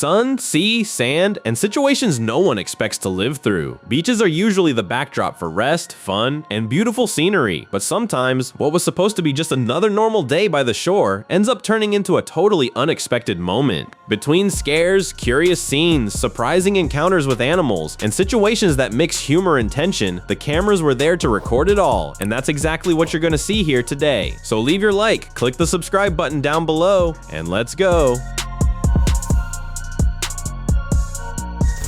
Sun, sea, sand, and situations no one expects to live through. Beaches are usually the backdrop for rest, fun, and beautiful scenery, but sometimes what was supposed to be just another normal day by the shore ends up turning into a totally unexpected moment. Between scares, curious scenes, surprising encounters with animals, and situations that mix humor and tension, the cameras were there to record it all, and that's exactly what you're gonna see here today. So leave your like, click the subscribe button down below, and let's go.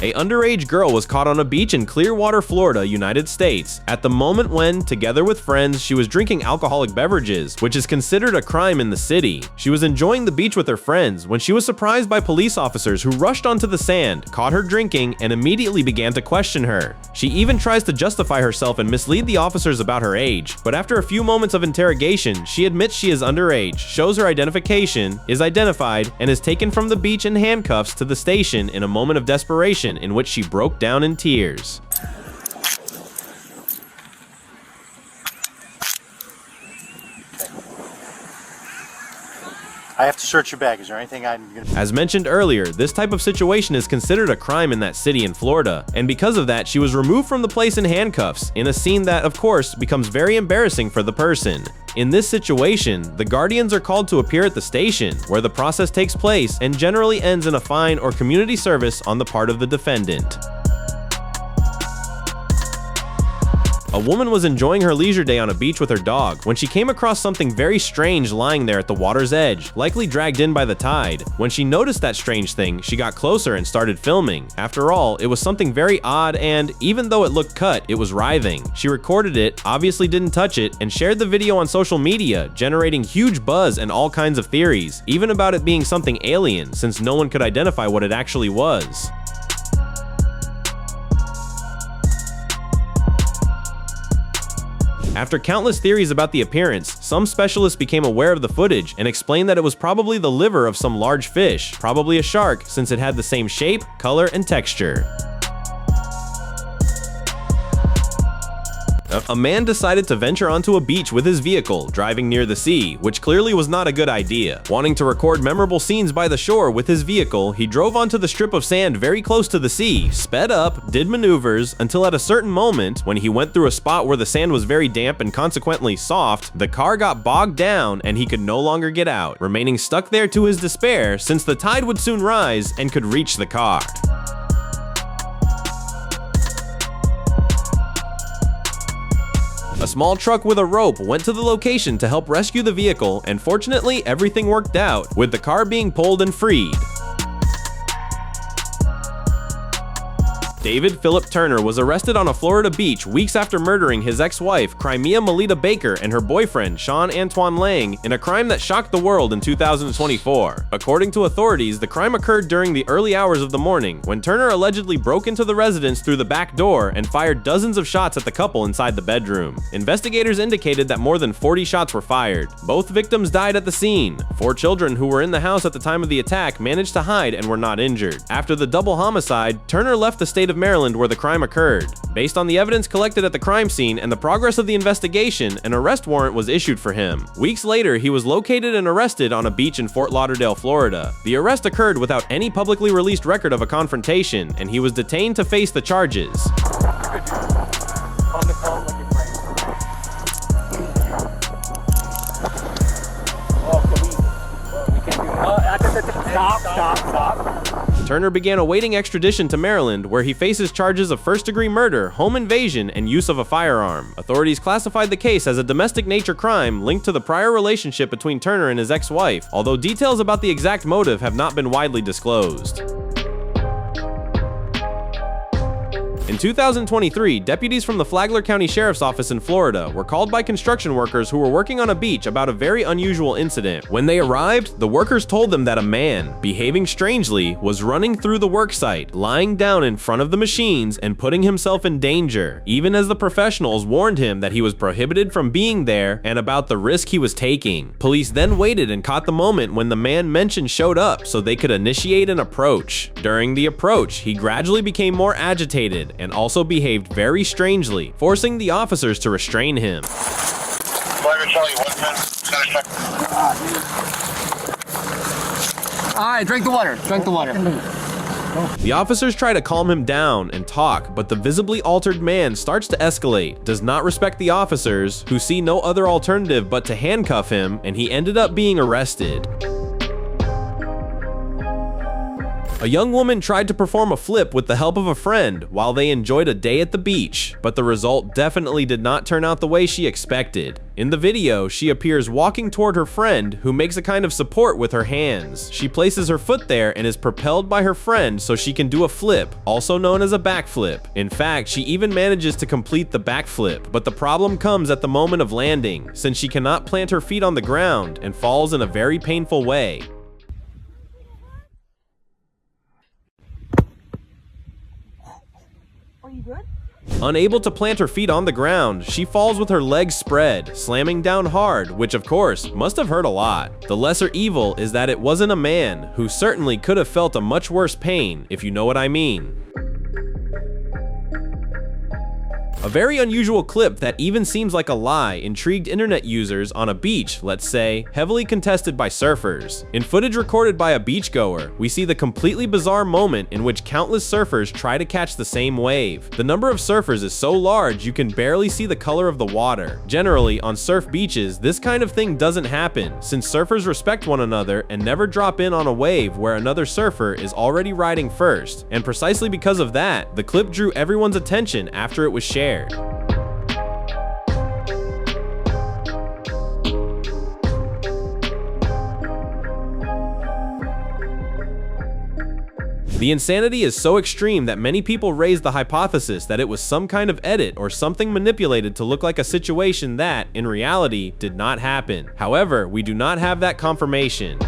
An underage girl was caught on a beach in Clearwater, Florida, United States, at the moment when, together with friends, she was drinking alcoholic beverages, which is considered a crime in the city. She was enjoying the beach with her friends when she was surprised by police officers who rushed onto the sand, caught her drinking, and immediately began to question her. She even tries to justify herself and mislead the officers about her age, but after a few moments of interrogation, she admits she is underage, shows her identification, is identified, and is taken from the beach in handcuffs to the station in a moment of desperation in which she broke down in tears. I have to search your bag. Is there anything I'm gonna... As mentioned earlier, this type of situation is considered a crime in that city in Florida, and because of that, she was removed from the place in handcuffs, in a scene that, of course, becomes very embarrassing for the person. In this situation, the guardians are called to appear at the station, where the process takes place and generally ends in a fine or community service on the part of the defendant. A woman was enjoying her leisure day on a beach with her dog when she came across something very strange lying there at the water's edge, likely dragged in by the tide. When she noticed that strange thing, she got closer and started filming. After all, it was something very odd and, even though it looked cut, it was writhing. She recorded it, obviously didn't touch it, and shared the video on social media, generating huge buzz and all kinds of theories, even about it being something alien, since no one could identify what it actually was. After countless theories about the appearance, some specialists became aware of the footage and explained that it was probably the liver of some large fish, probably a shark, since it had the same shape, color, and texture. A man decided to venture onto a beach with his vehicle, driving near the sea, which clearly was not a good idea. Wanting to record memorable scenes by the shore with his vehicle, he drove onto the strip of sand very close to the sea, sped up, did maneuvers, until at a certain moment, when he went through a spot where the sand was very damp and consequently soft, the car got bogged down and he could no longer get out, remaining stuck there to his despair since the tide would soon rise and could reach the car. A small truck with a rope went to the location to help rescue the vehicle, and fortunately everything worked out, with the car being pulled and freed. David Philip Turner was arrested on a Florida beach weeks after murdering his ex-wife, Crimea Melita Baker, and her boyfriend, Sean Antoine Lang, in a crime that shocked the world in 2024. According to authorities, the crime occurred during the early hours of the morning, when Turner allegedly broke into the residence through the back door and fired dozens of shots at the couple inside the bedroom. Investigators indicated that more than 40 shots were fired. Both victims died at the scene. 4 children who were in the house at the time of the attack managed to hide and were not injured. After the double homicide, Turner left the state of Maryland where the crime occurred. Based on the evidence collected at the crime scene and the progress of the investigation, an arrest warrant was issued for him. Weeks later, he was located and arrested on a beach in Fort Lauderdale, Florida. The arrest occurred without any publicly released record of a confrontation, and he was detained to face the charges. Stop. Turner began awaiting extradition to Maryland, where he faces charges of first-degree murder, home invasion, and use of a firearm. Authorities classified the case as a domestic nature crime linked to the prior relationship between Turner and his ex-wife, although details about the exact motive have not been widely disclosed. In 2023, deputies from the Flagler County Sheriff's Office in Florida were called by construction workers who were working on a beach about a very unusual incident. When they arrived, the workers told them that a man, behaving strangely, was running through the worksite, lying down in front of the machines and putting himself in danger, even as the professionals warned him that he was prohibited from being there and about the risk he was taking. Police then waited and caught the moment when the man mentioned showed up so they could initiate an approach. During the approach, he gradually became more agitated and also behaved very strangely, forcing the officers to restrain him. Alright, drink the water. Drink the water. The officers try to calm him down and talk, but the visibly altered man starts to escalate, does not respect the officers, who see no other alternative but to handcuff him, and he ended up being arrested. A young woman tried to perform a flip with the help of a friend while they enjoyed a day at the beach, but the result definitely did not turn out the way she expected. In the video, she appears walking toward her friend, who makes a kind of support with her hands. She places her foot there and is propelled by her friend so she can do a flip, also known as a backflip. In fact, she even manages to complete the backflip, but the problem comes at the moment of landing, since she cannot plant her feet on the ground and falls in a very painful way. Unable to plant her feet on the ground, she falls with her legs spread, slamming down hard, which of course must have hurt a lot. The lesser evil is that it wasn't a man, who certainly could have felt a much worse pain, if you know what I mean. A very unusual clip that even seems like a lie intrigued internet users on a beach, let's say, heavily contested by surfers. In footage recorded by a beachgoer, we see the completely bizarre moment in which countless surfers try to catch the same wave. The number of surfers is so large you can barely see the color of the water. Generally, on surf beaches, this kind of thing doesn't happen, since surfers respect one another and never drop in on a wave where another surfer is already riding first. And precisely because of that, the clip drew everyone's attention after it was shared. The insanity is so extreme that many people raise the hypothesis that it was some kind of edit or something manipulated to look like a situation that, in reality, did not happen. However, we do not have that confirmation.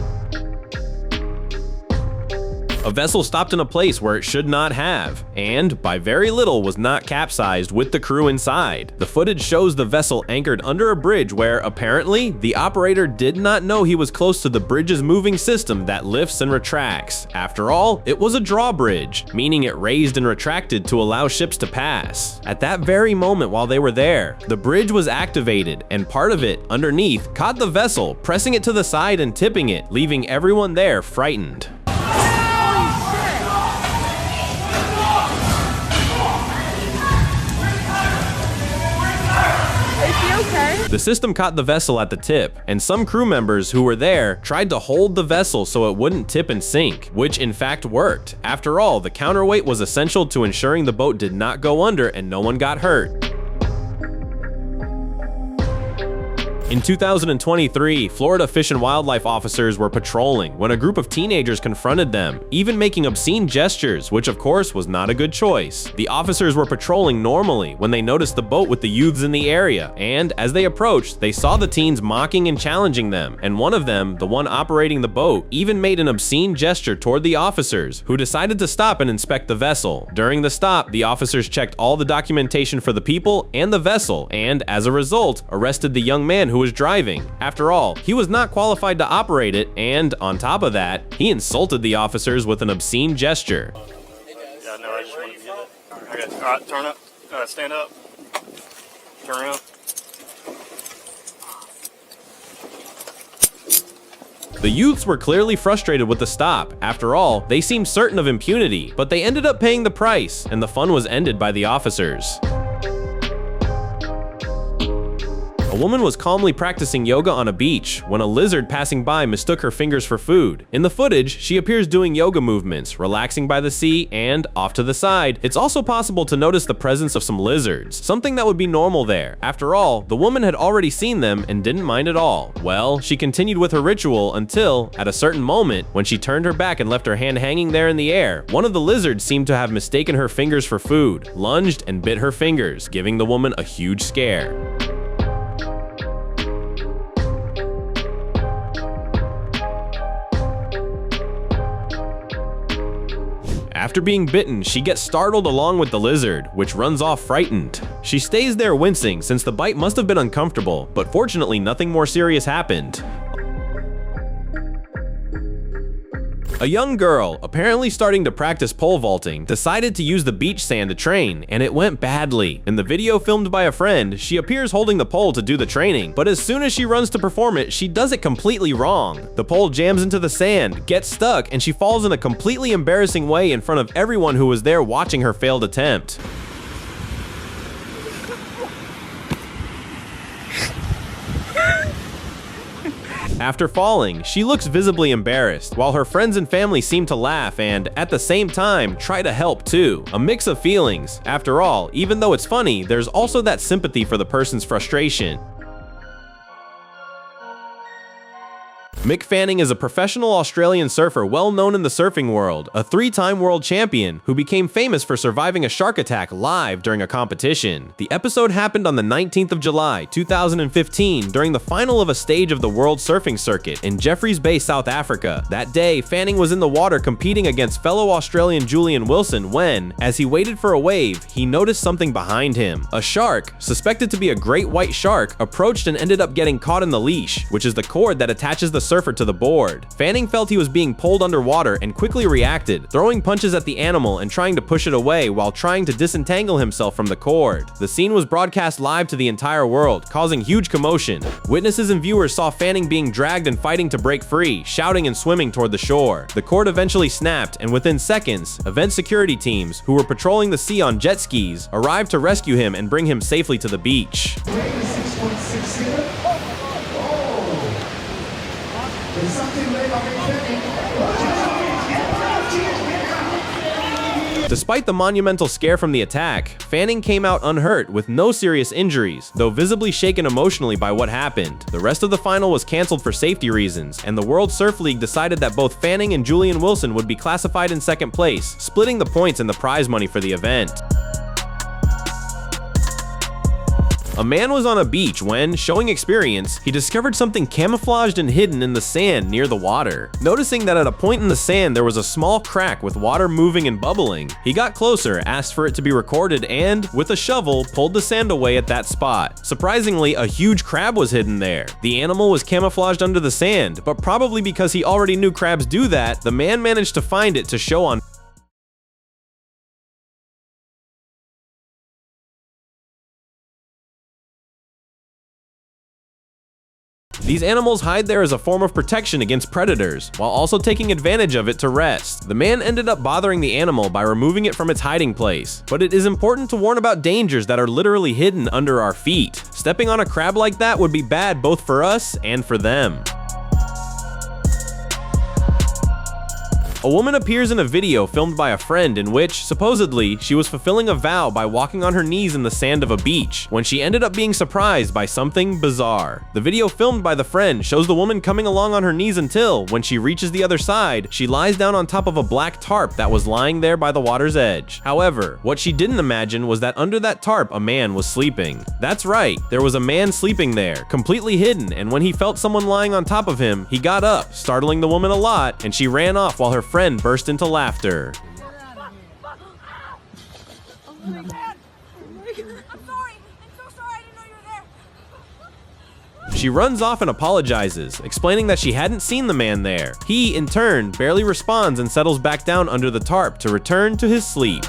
A vessel stopped in a place where it should not have, and by very little was not capsized with the crew inside. The footage shows the vessel anchored under a bridge where, apparently, the operator did not know he was close to the bridge's moving system that lifts and retracts. After all, it was a drawbridge, meaning it raised and retracted to allow ships to pass. At that very moment while they were there, the bridge was activated, and part of it, underneath, caught the vessel, pressing it to the side and tipping it, leaving everyone there frightened. The system caught the vessel at the tip, and some crew members who were there tried to hold the vessel so it wouldn't tip and sink, which in fact worked. After all, the counterweight was essential to ensuring the boat did not go under and no one got hurt. In 2023, Florida Fish and Wildlife officers were patrolling when a group of teenagers confronted them, even making obscene gestures, which of course was not a good choice. The officers were patrolling normally when they noticed the boat with the youths in the area, and as they approached, they saw the teens mocking and challenging them, and one of them, the one operating the boat, even made an obscene gesture toward the officers, who decided to stop and inspect the vessel. During the stop, the officers checked all the documentation for the people and the vessel, and as a result, arrested the young man who was driving. After all, he was not qualified to operate it, and on top of that, he insulted the officers with an obscene gesture. Yeah, no, I just want to get it. Okay, alright, turn up, stand up, turn around. The youths were clearly frustrated with the stop. After all, they seemed certain of impunity, but they ended up paying the price, and the fun was ended by the officers. A woman was calmly practicing yoga on a beach when a lizard passing by mistook her fingers for food. In the footage, she appears doing yoga movements, relaxing by the sea, and off to the side, it's also possible to notice the presence of some lizards, something that would be normal there. After all, the woman had already seen them and didn't mind at all. Well, she continued with her ritual until, at a certain moment, when she turned her back and left her hand hanging there in the air, one of the lizards seemed to have mistaken her fingers for food, lunged and bit her fingers, giving the woman a huge scare. After being bitten, she gets startled along with the lizard, which runs off frightened. She stays there wincing since the bite must have been uncomfortable, but fortunately nothing more serious happened. A young girl, apparently starting to practice pole vaulting, decided to use the beach sand to train, and it went badly. In the video filmed by a friend, she appears holding the pole to do the training, but as soon as she runs to perform it, she does it completely wrong. The pole jams into the sand, gets stuck, and she falls in a completely embarrassing way in front of everyone who was there watching her failed attempt. After falling, she looks visibly embarrassed, while her friends and family seem to laugh and, at the same time, try to help too. A mix of feelings. After all, even though it's funny, there's also that sympathy for the person's frustration. Mick Fanning is a professional Australian surfer well known in the surfing world, a 3-time world champion who became famous for surviving a shark attack live during a competition. The episode happened on the 19th of July, 2015 during the final of a stage of the World Surfing Circuit in Jeffreys Bay, South Africa. That day, Fanning was in the water competing against fellow Australian Julian Wilson when, as he waited for a wave, he noticed something behind him. A shark, suspected to be a great white shark, approached and ended up getting caught in the leash, which is the cord that attaches the surfer to the board. Fanning felt he was being pulled underwater and quickly reacted, throwing punches at the animal and trying to push it away while trying to disentangle himself from the cord. The scene was broadcast live to the entire world, causing huge commotion. Witnesses and viewers saw Fanning being dragged and fighting to break free, shouting and swimming toward the shore. The cord eventually snapped, and within seconds, event security teams, who were patrolling the sea on jet skis, arrived to rescue him and bring him safely to the beach. Despite the monumental scare from the attack, Fanning came out unhurt with no serious injuries, though visibly shaken emotionally by what happened. The rest of the final was cancelled for safety reasons, and the World Surf League decided that both Fanning and Julian Wilson would be classified in second place, splitting the points and the prize money for the event. A man was on a beach when, showing experience, he discovered something camouflaged and hidden in the sand near the water. Noticing that at a point in the sand there was a small crack with water moving and bubbling, he got closer, asked for it to be recorded, and, with a shovel, pulled the sand away at that spot. Surprisingly, a huge crab was hidden there. The animal was camouflaged under the sand, but probably because he already knew crabs do that, the man managed to find it to show on These animals hide there as a form of protection against predators, while also taking advantage of it to rest. The man ended up bothering the animal by removing it from its hiding place, but it is important to warn about dangers that are literally hidden under our feet. Stepping on a crab like that would be bad both for us and for them. A woman appears in a video filmed by a friend in which, supposedly, she was fulfilling a vow by walking on her knees in the sand of a beach, when she ended up being surprised by something bizarre. The video filmed by the friend shows the woman coming along on her knees until, when she reaches the other side, she lies down on top of a black tarp that was lying there by the water's edge. However, what she didn't imagine was that under that tarp a man was sleeping. That's right, there was a man sleeping there, completely hidden, and when he felt someone lying on top of him, he got up, startling the woman a lot, and she ran off while her friend burst into laughter. Oh my God. I'm sorry. I'm so sorry. I didn't know you were there. She runs off and apologizes, explaining that she hadn't seen the man there. He, in turn, barely responds and settles back down under the tarp to return to his sleep.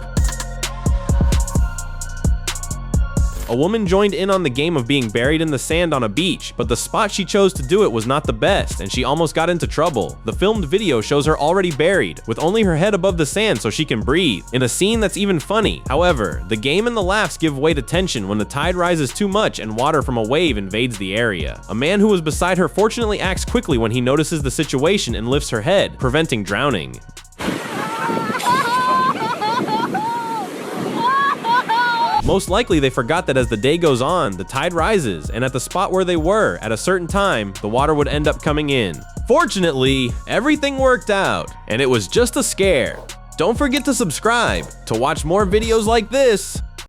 A woman joined in on the game of being buried in the sand on a beach, but the spot she chose to do it was not the best, and she almost got into trouble. The filmed video shows her already buried, with only her head above the sand so she can breathe, in a scene that's even funny. However, the game and the laughs give way to tension when the tide rises too much and water from a wave invades the area. A man who was beside her fortunately acts quickly when he notices the situation and lifts her head, preventing drowning. Most likely they forgot that as the day goes on, the tide rises, and at the spot where they were, at a certain time, the water would end up coming in. Fortunately, everything worked out, and it was just a scare. Don't forget to subscribe to watch more videos like this.